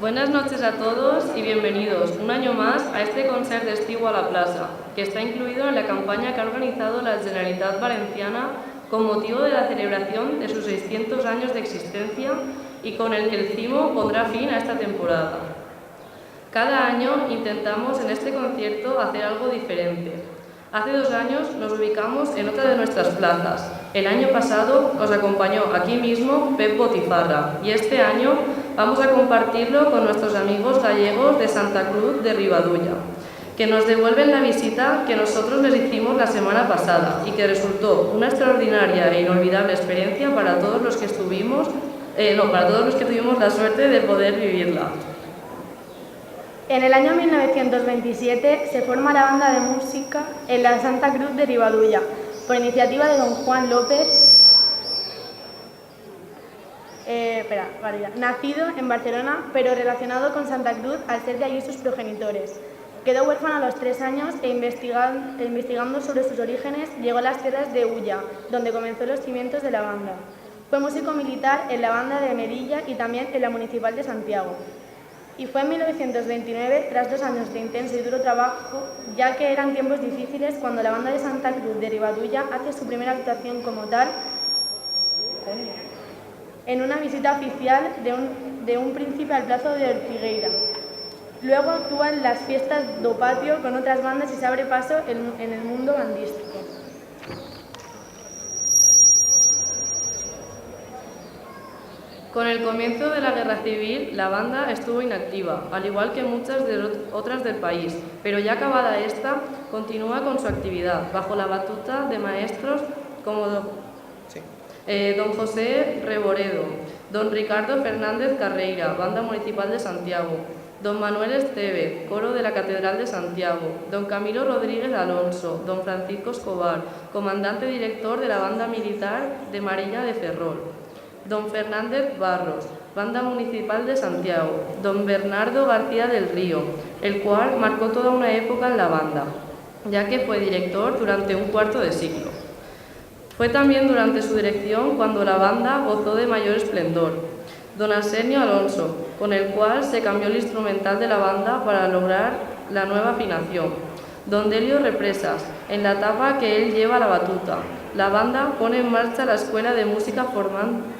Buenas noches a todos y bienvenidos un año más a este concert d'estiu a la plaça, que está incluido en la campaña que ha organizado la Generalitat Valenciana con motivo de la celebración de sus 600 años de existencia y con el que el CIMO pondrá fin a esta temporada. Cada año intentamos en este concierto hacer algo diferente. Hace 2 años nos ubicamos en otra de nuestras plazas. El año pasado nos acompañó aquí mismo Pep Botifarra y este año vamos a compartirlo con nuestros amigos gallegos de Santa Cruz de Ribadulla, que nos devuelven la visita que nosotros les hicimos la semana pasada y que resultó una extraordinaria e inolvidable experiencia para todos los que tuvimos la suerte de poder vivirla. En el año 1927 se forma la banda de música en la Santa Cruz de Ribadulla, por iniciativa de don Juan López, nacido en Barcelona, pero relacionado con Santa Cruz al ser de allí sus progenitores. Quedó huérfano a los 3 años e investigando sobre sus orígenes llegó a las tierras de Ulla, donde comenzó los cimientos de la banda. Fue músico militar en la banda de Melilla y también en la municipal de Santiago. Y fue en 1929, tras 2 años de intenso y duro trabajo, ya que eran tiempos difíciles, cuando la banda de Santa Cruz de Ribadulla hace su primera actuación como tal en una visita oficial de un príncipe al plazo de Ortigueira. Luego actúa en las fiestas do patio con otras bandas y se abre paso en el mundo bandístico. Con el comienzo de la Guerra Civil, la banda estuvo inactiva, al igual que muchas otras del país, pero ya acabada esta, continúa con su actividad, bajo la batuta de maestros como don José Reboredo, don Ricardo Fernández Carreira, Banda Municipal de Santiago, don Manuel Estevez, Coro de la Catedral de Santiago, don Camilo Rodríguez Alonso, don Francisco Escobar, comandante director de la Banda Militar de Marilla de Ferrol, don Fernández Barros, Banda Municipal de Santiago, don Bernardo García del Río, el cual marcó toda una época en la banda, ya que fue director durante un cuarto de siglo. Fue también durante su dirección cuando la banda gozó de mayor esplendor. Don Arsenio Alonso, con el cual se cambió el instrumental de la banda para lograr la nueva afinación. Don Delio Represas, en la etapa que él lleva la batuta. La banda pone en marcha la Escuela de Música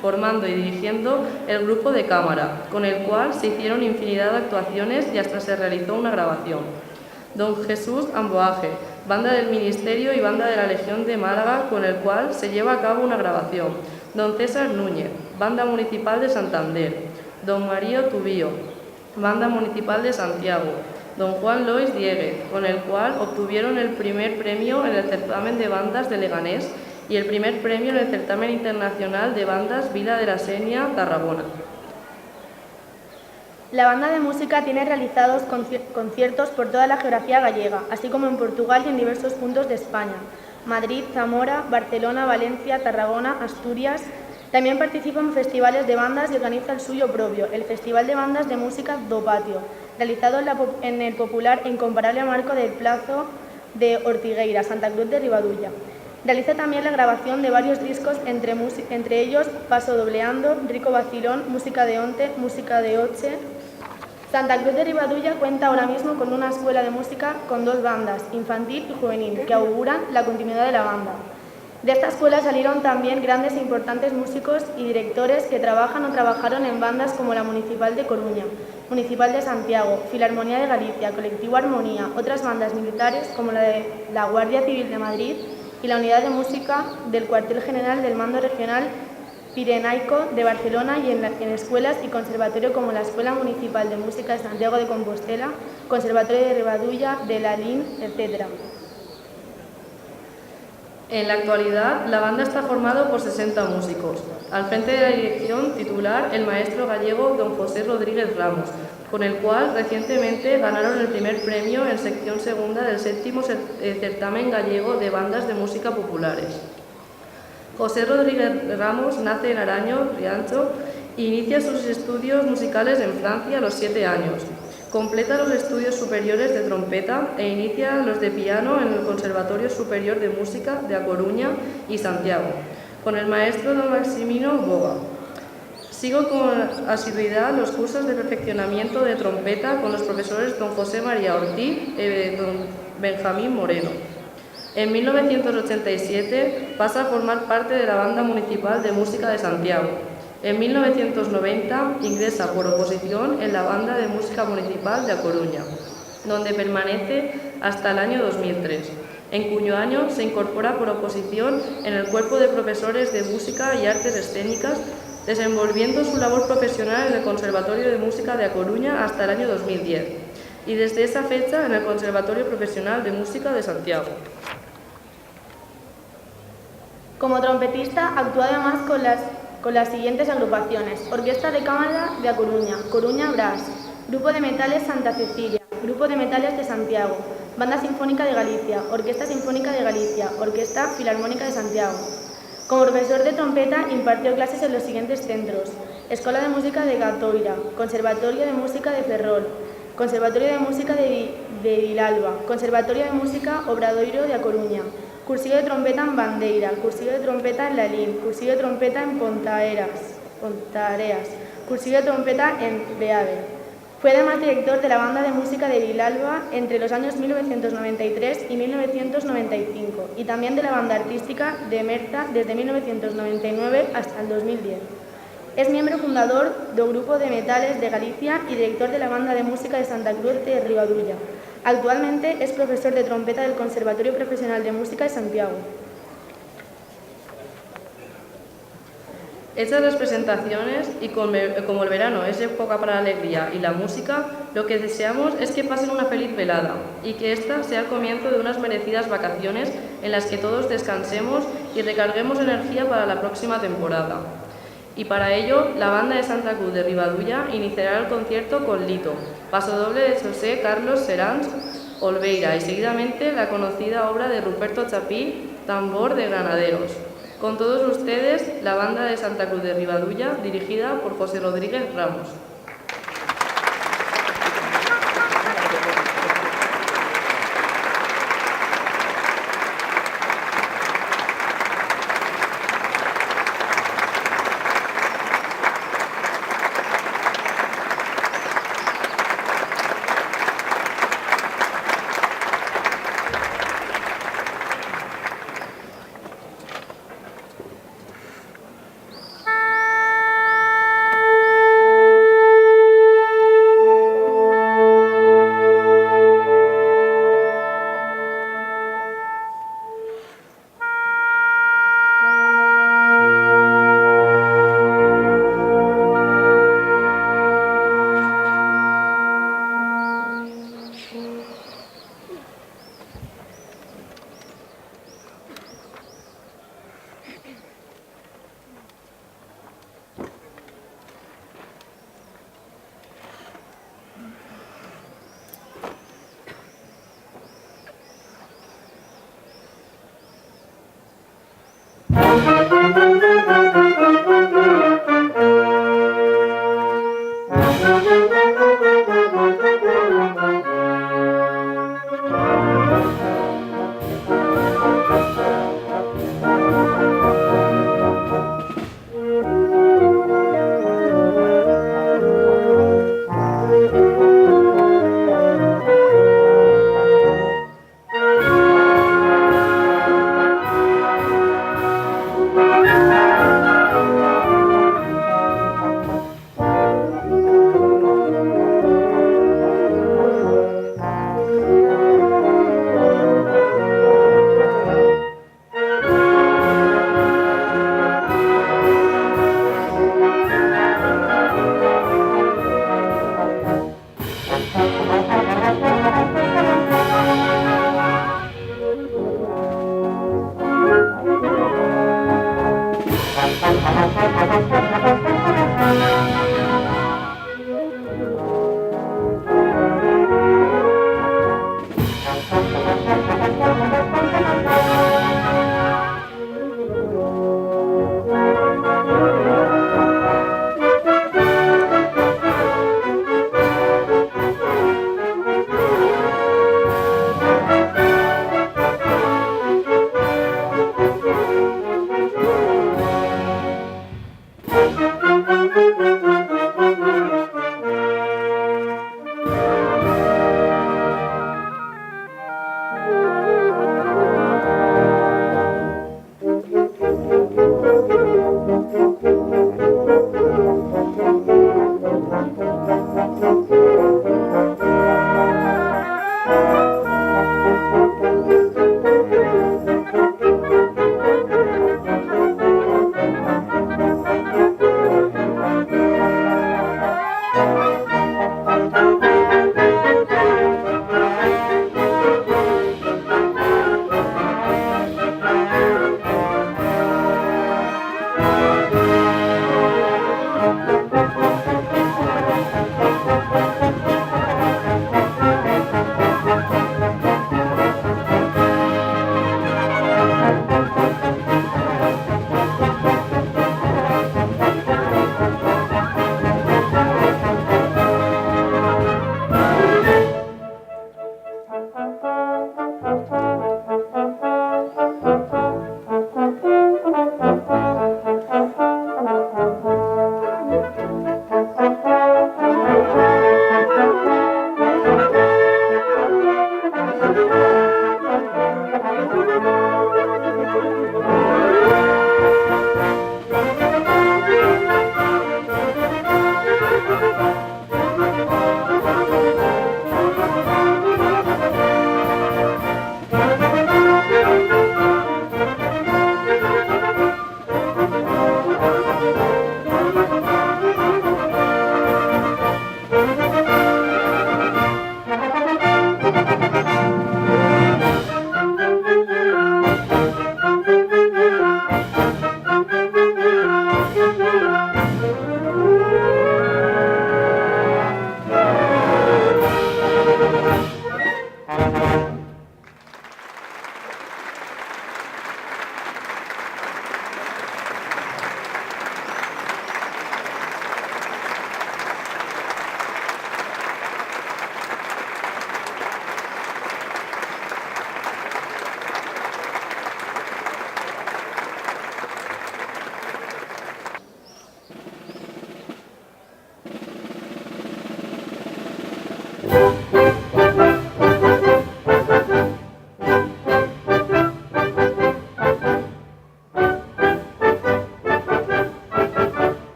formando y dirigiendo el grupo de cámara, con el cual se hicieron infinidad de actuaciones y hasta se realizó una grabación. Don Jesús Amboaje, Banda del Ministerio y Banda de la Legión de Málaga, con el cual se lleva a cabo una grabación. Don César Núñez, Banda Municipal de Santander. Don Mario Tubío, Banda Municipal de Santiago. Don Juan Lois Dieguez, con el cual obtuvieron el primer premio en el certamen de bandas de Leganés y el primer premio en el certamen internacional de bandas Vila de la Senia, Tarragona. La banda de música tiene realizados conciertos por toda la geografía gallega, así como en Portugal y en diversos puntos de España: Madrid, Zamora, Barcelona, Valencia, Tarragona, Asturias. También participa en festivales de bandas y organiza el suyo propio, el Festival de Bandas de Música do Patio, realizado en el popular e incomparable marco del Plazo de Ortigueira, Santa Cruz de Ribadulla. Realiza también la grabación de varios discos, entre ellos Paso Dobleando, Rico Vacilón, Música de Onte, Música de Oche. Santa Cruz de Ribadulla cuenta ahora mismo con una escuela de música con 2 bandas, infantil y juvenil, que auguran la continuidad de la banda. De esta escuela salieron también grandes e importantes músicos y directores que trabajan o trabajaron en bandas como la Municipal de Coruña, Municipal de Santiago, Filarmonía de Galicia, Colectivo Armonía, otras bandas militares como la de la Guardia Civil de Madrid y la Unidad de Música del Cuartel General del Mando Regional Pirenaico de Barcelona, y en escuelas y conservatorio como la Escuela Municipal de Música de Santiago de Compostela, Conservatorio de Ribadulla, de Lalín, etc. En la actualidad, la banda está formada por 60 músicos. Al frente de la dirección titular, el maestro gallego don José Rodríguez Ramos, con el cual recientemente ganaron el primer premio en sección segunda del 7º certamen gallego de bandas de música populares. José Rodríguez Ramos nace en Araño, Riancho, e inicia sus estudios musicales en Francia a los 7 años. Completa los estudios superiores de trompeta e inicia los de piano en el Conservatorio Superior de Música de A Coruña y Santiago, con el maestro don Maximino Boga. Sigo con asiduidad los cursos de perfeccionamiento de trompeta con los profesores don José María Ortiz y don Benjamín Moreno. En 1987 pasa a formar parte de la Banda Municipal de Música de Santiago. En 1990 ingresa por oposición en la Banda de Música Municipal de A Coruña, donde permanece hasta el año 2003, en cuyo año se incorpora por oposición en el Cuerpo de Profesores de Música y Artes Escénicas, desenvolviendo su labor profesional en el Conservatorio de Música de A Coruña hasta el año 2010 y desde esa fecha en el Conservatorio Profesional de Música de Santiago. Como trompetista actúa además con las siguientes agrupaciones: Orquesta de Cámara de A Coruña, Coruña Brass, Grupo de Metales Santa Cecilia, Grupo de Metales de Santiago, Banda Sinfónica de Galicia, Orquesta Sinfónica de Galicia, Orquesta Filarmónica de Santiago. Como profesor de trompeta impartió clases en los siguientes centros: Escola de Música de Gatoira, Conservatorio de Música de Ferrol, Conservatorio de Música de Vilalba, Conservatorio de Música Obradoiro de A Coruña, cursillo de trompeta en Bandeira, cursillo de trompeta en Lalín, cursillo de trompeta en Pontareas, cursillo de trompeta en Beade. Fue además director de la Banda de Música de Vilalba entre los años 1993 y 1995 y también de la Banda Artística de Merta desde 1999 hasta el 2010. Es miembro fundador del Grupo de Metales de Galicia y director de la Banda de Música de Santa Cruz de Ribadulla. Actualmente es profesor de trompeta del Conservatorio Profesional de Música de Santiago. Hechas las presentaciones y como el verano es época para la alegría y la música, lo que deseamos es que pasen una feliz velada y que esta sea el comienzo de unas merecidas vacaciones en las que todos descansemos y recarguemos energía para la próxima temporada. Y para ello, la Banda de Santa Cruz de Ribadulla iniciará el concierto con Lito, pasodoble de José Carlos Serans Olveira y seguidamente la conocida obra de Ruperto Chapí, Tambor de Granaderos. Con todos ustedes, la Banda de Santa Cruz de Ribadulla, dirigida por José Rodríguez Ramos.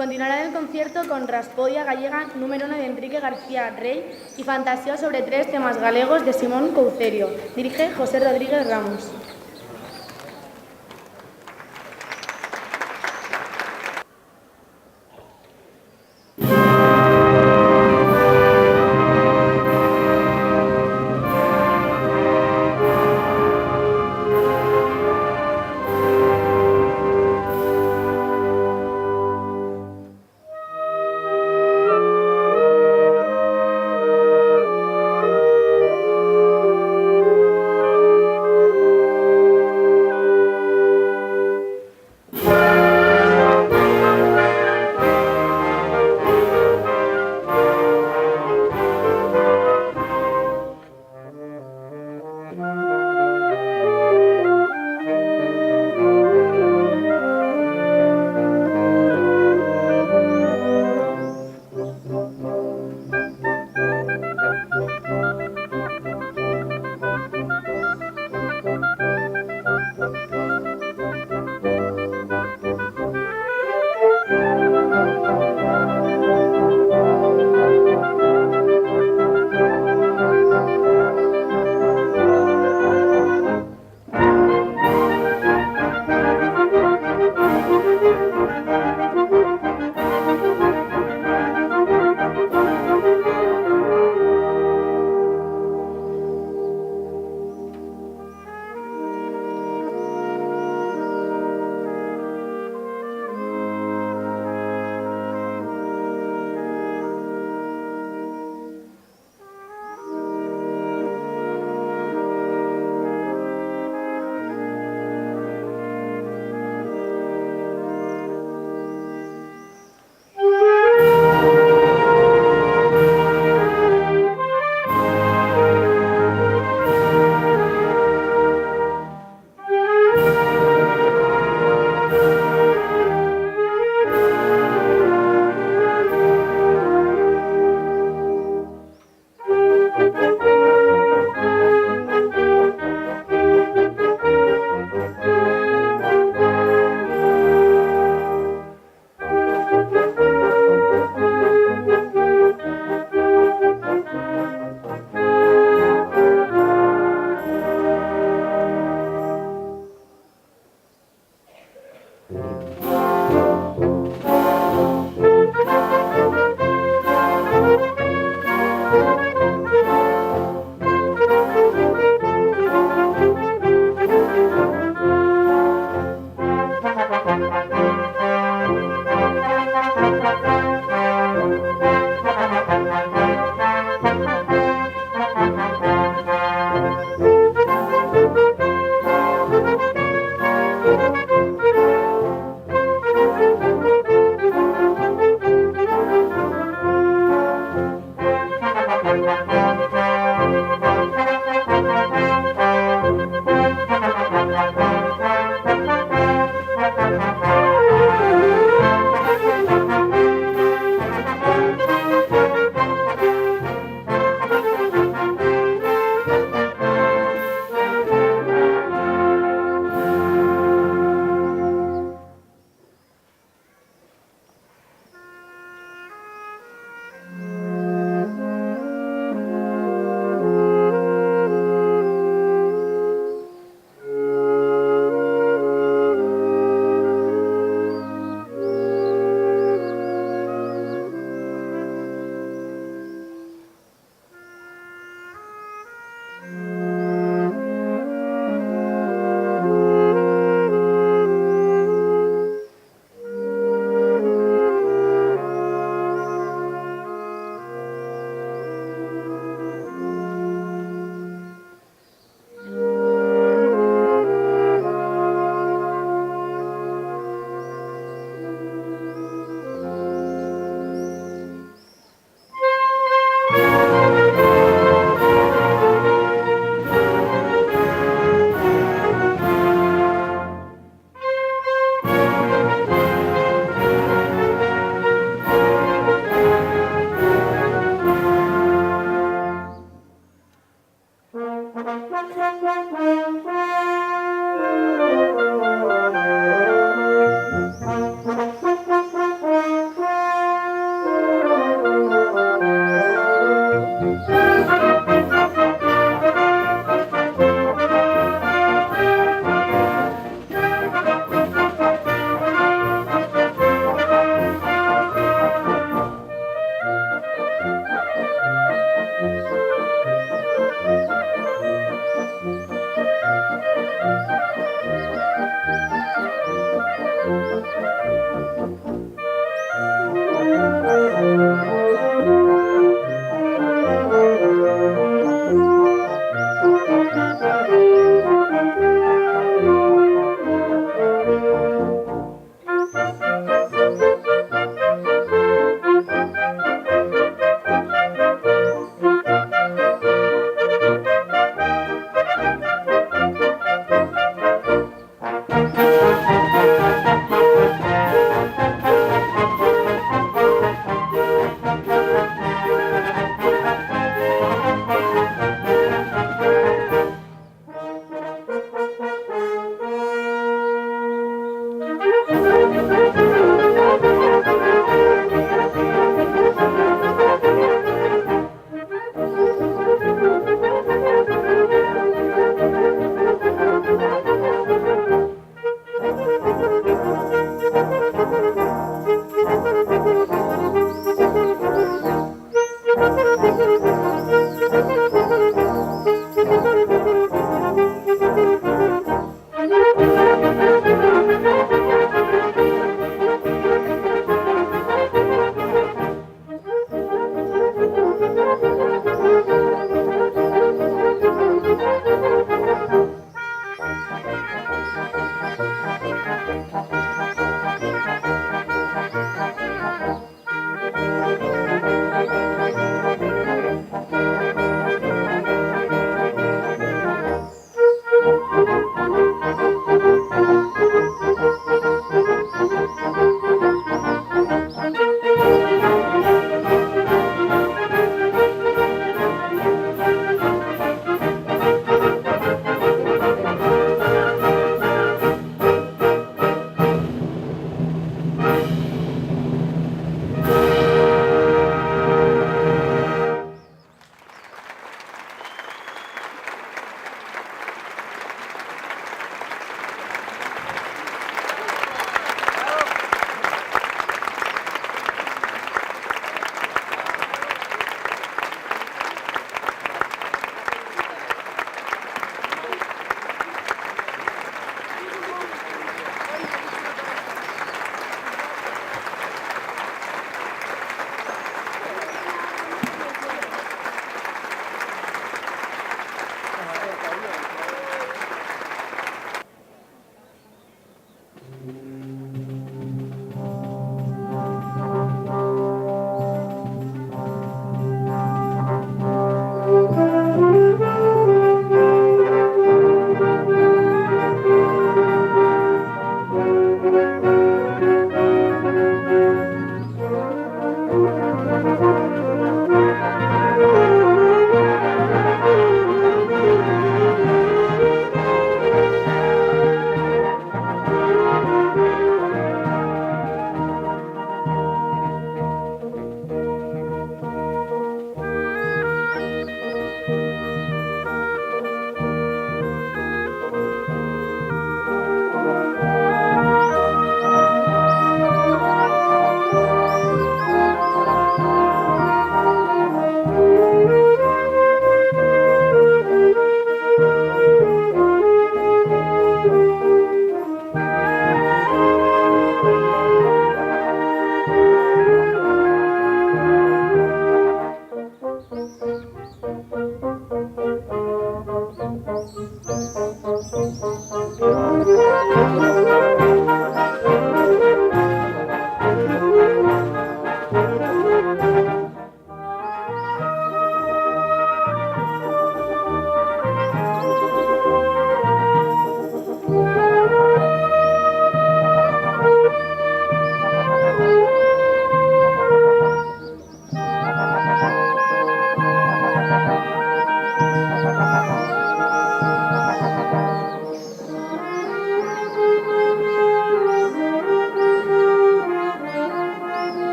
Continuará el concierto con Raspodia Gallega número 1 de Enrique García Rey y Fantasía sobre 3 temas galegos de Simón Coucerio. Dirige José Rodríguez Ramos.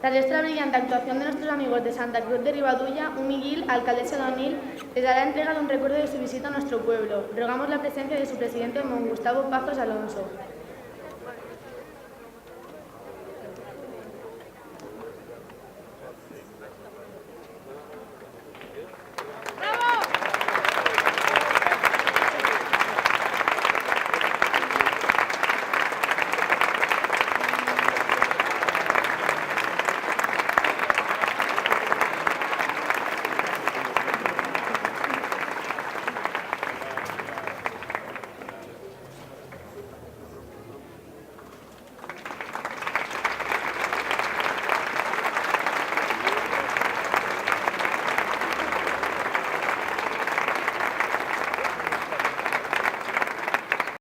Tras esta brillante actuación de nuestros amigos de Santa Cruz de Ribadulla, Umi Gil, alcaldesa de Onil, les dará entrega de un recuerdo de su visita a nuestro pueblo. Rogamos la presencia de su presidente, don Gustavo Pazos Alonso.